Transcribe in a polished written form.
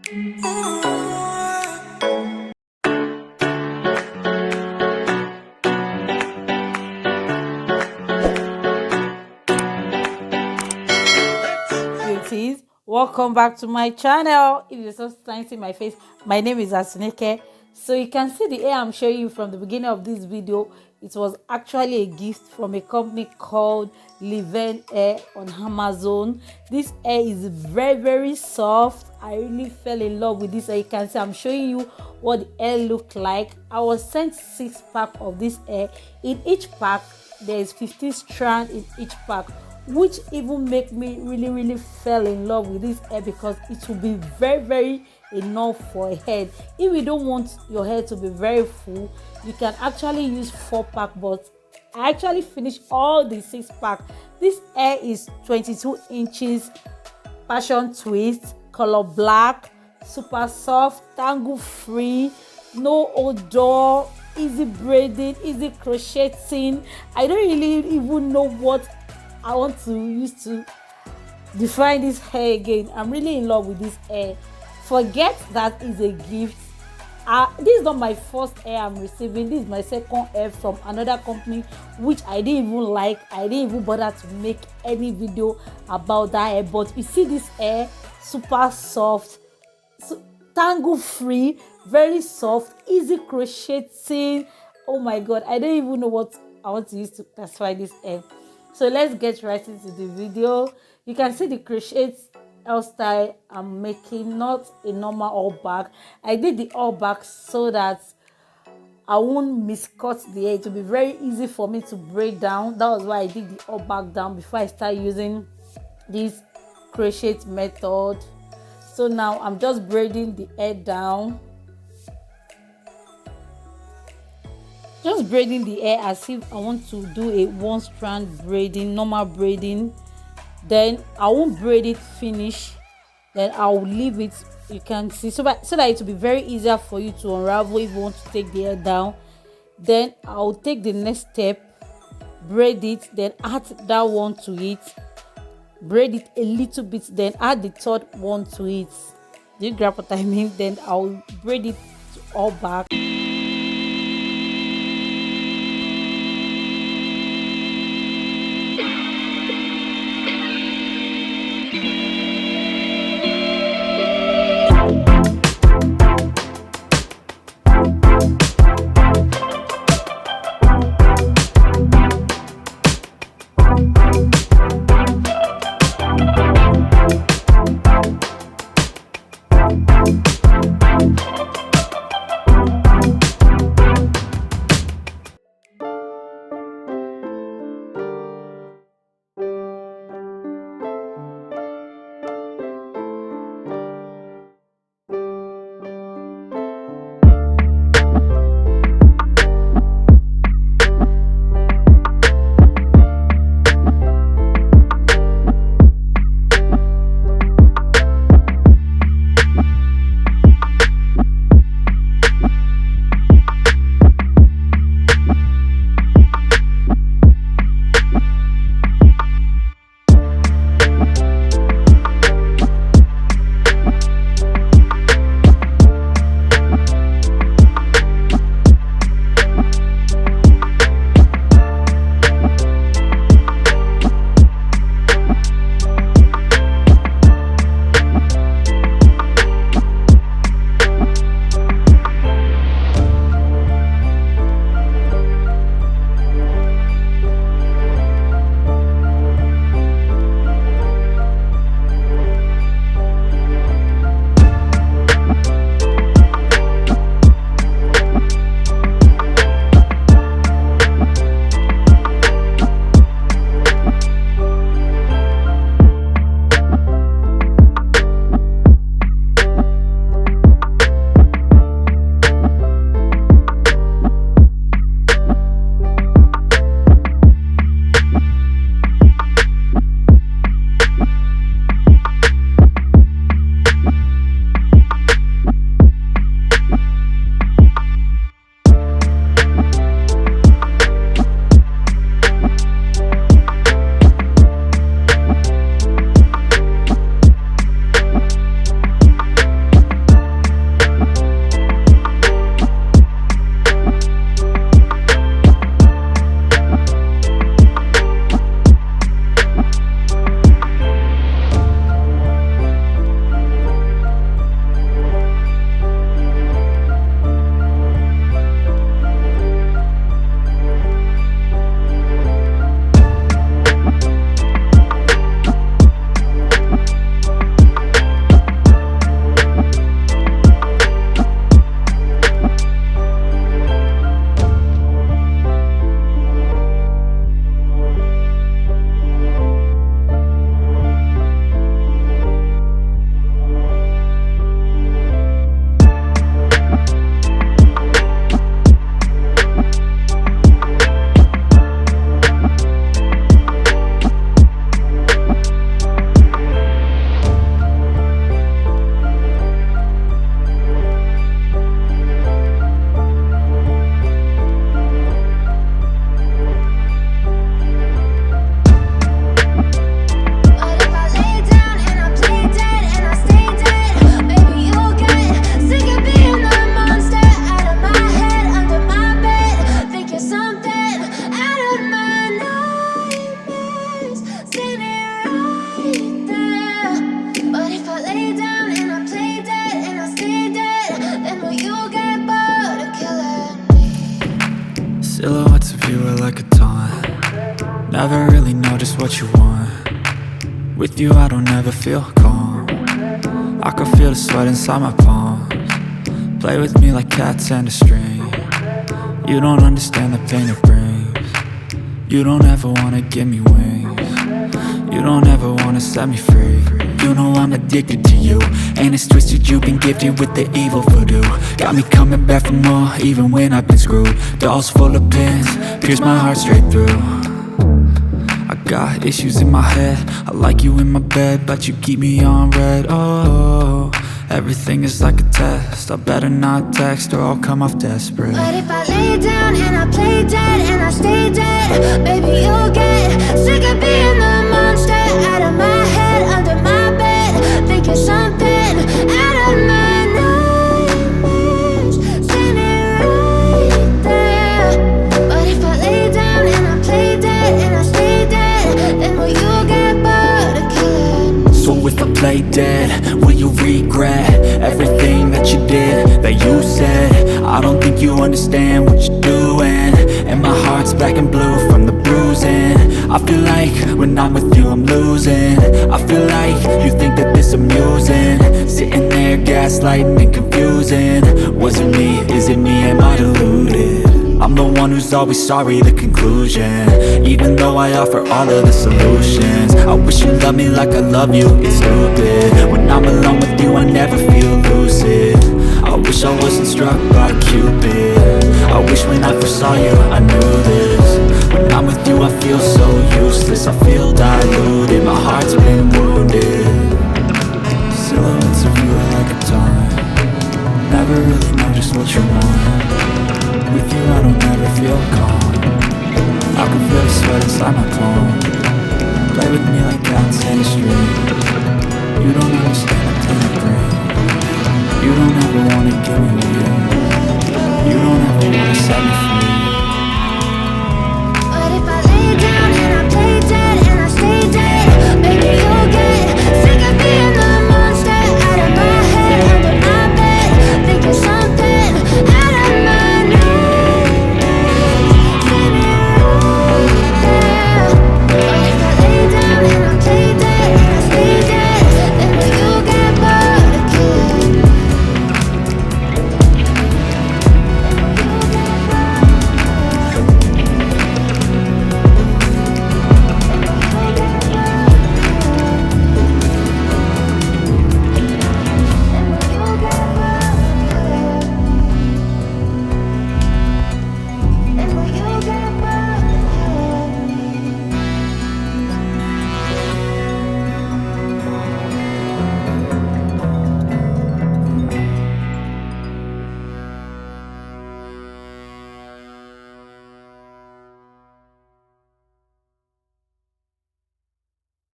Beauties, welcome back to my channel. If you're just starting to see my face, my name is Asuneke. So you can see the hair I'm showing you from the beginning of this video. It was actually a gift from a company called Leeven hair on Amazon. This hair is very soft. I really fell in love with this hair. You can see I'm showing you what the hair looked like. I was sent 6 packs of this hair. In each pack there is 15 strands in each pack, which even make me really fell in love with this hair, because it will be very enough for a head. If you don't want your hair to be very full, you can actually use 4 pack, but I actually finished all the 6 pack. This hair is 22 inches, passion twist, color black, super soft, tangle free, no odor, easy braiding, easy crocheting. I don't really even know what I want to use to define this hair again. I'm really in love with this hair. Forget that is a gift. This is not my first hair I'm receiving. This is my second hair from another company, which I didn't even like. I didn't even bother to make any video about that hair. But you see this hair, super soft, tangle free, very soft, easy crocheting. Oh my god, I don't even know what I want to use to classify this hair. So let's get right into the video. You can see the crochet hairstyle I'm making, not a normal all back. I did the all back so that I won't miscut the hair. It will be very easy for me to braid down. That was why I did the all back down before I start using this crochet method. So now I'm just braiding the hair down. Just braiding the hair as if I want to do a 1 strand braiding, normal braiding. Then I won't braid it finish, then I'll leave it. You can see, so that it will be very easier for you to unravel if you want to take the hair down. Then I'll take the next step, braid it, then add that one to it, braid it a little bit, then add the third one to it. Do you grab what I mean? Then I'll braid it all back. what you want. With you I don't ever feel calm. I can feel the sweat inside my palms. Play with me like cats and a string. You don't understand the pain it brings. You don't ever wanna give me wings. You don't ever wanna set me free. You know I'm addicted to you, and it's twisted, you've been gifted with the evil voodoo. Got me coming back for more, even when I've been screwed. Dolls full of pins, pierce my heart straight through. I got issues in my head, I like you in my bed, but you keep me on red. Oh, everything is like a test, I better not text or I'll come off desperate. But if I lay down and I play dead and I stay dead, baby you'll get sick of being the monster out of my head, under my bed, thinking something out of my nightmares, standing right there. But if I lay down and I play dead and I stay dead, then will you get bored of killing? So if I play dead, will you regret everything that you did, that you said? I don't think you understand what you're doing, and my heart's black and blue from the bruising. I feel like when I'm with you I'm losing. I feel like you think that this amusing, sitting there gaslighting and confusing. Was it me? Is it me? Am I deluded? I'm the one who's always sorry, the conclusion, even though I offer all of the solutions. I wish you loved me like I love you, it's stupid. When I'm alone with you I never feel lucid. I wish I wasn't struck by Cupid. I wish when I first saw you I knew this. When I'm with you I feel so useless, I feel diluted, my heart's been wounded. Silhouettes of you are like a taunt, never really know just what you want. With you I don't ever feel calm. I can feel the sweat inside my palm. Play with me like cats in a string. You don't understand the pain it brings. You don't ever wanna give me wings. You don't ever wanna set me free.